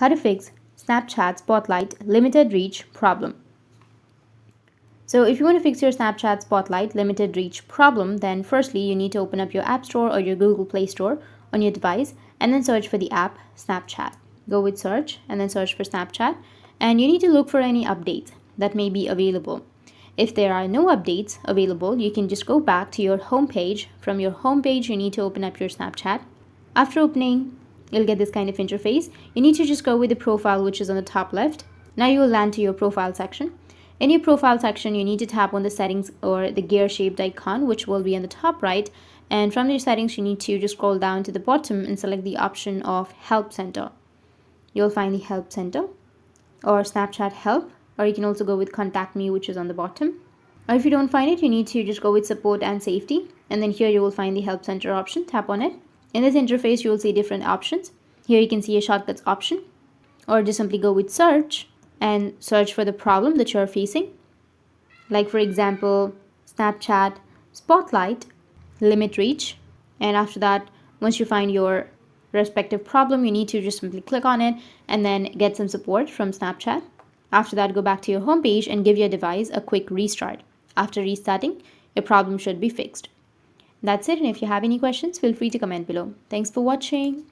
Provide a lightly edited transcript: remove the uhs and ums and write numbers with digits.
How to fix Snapchat Spotlight limited reach problem. So if you want to fix your Snapchat Spotlight limited reach problem, then firstly you need to open up your App Store or your Google Play Store on your device and then search for the app Snapchat. Go with search and then search for Snapchat, and you need to look for any updates that may be available. If there are no updates available, you can just go back to your home page. From your home page, you need to open up your Snapchat. After opening, you'll get this kind of interface. You need to just go with the profile, which is on the top left. Now you will land to your profile section. In your profile section, you need to tap on the settings or the gear shaped icon, which will be on the top right. And from your settings, you need to just scroll down to the bottom and select the option of Help Center. You'll find the Help Center or Snapchat Help, or you can also go with Contact Me, which is on the bottom. Or if you don't find it, you need to just go with Support and Safety, and then here you will find the Help Center option. Tap on it. In this interface, you will see different options. Here you can see a shortcuts option, or just simply go with search and search for the problem that you're facing. Like for example, Snapchat Spotlight limit reach. And after that, once you find your respective problem, you need to just simply click on it and then get some support from Snapchat. After that, go back to your home page and give your device a quick restart. After restarting, your problem should be fixed. That's it, and if you have any questions, feel free to comment below. Thanks for watching.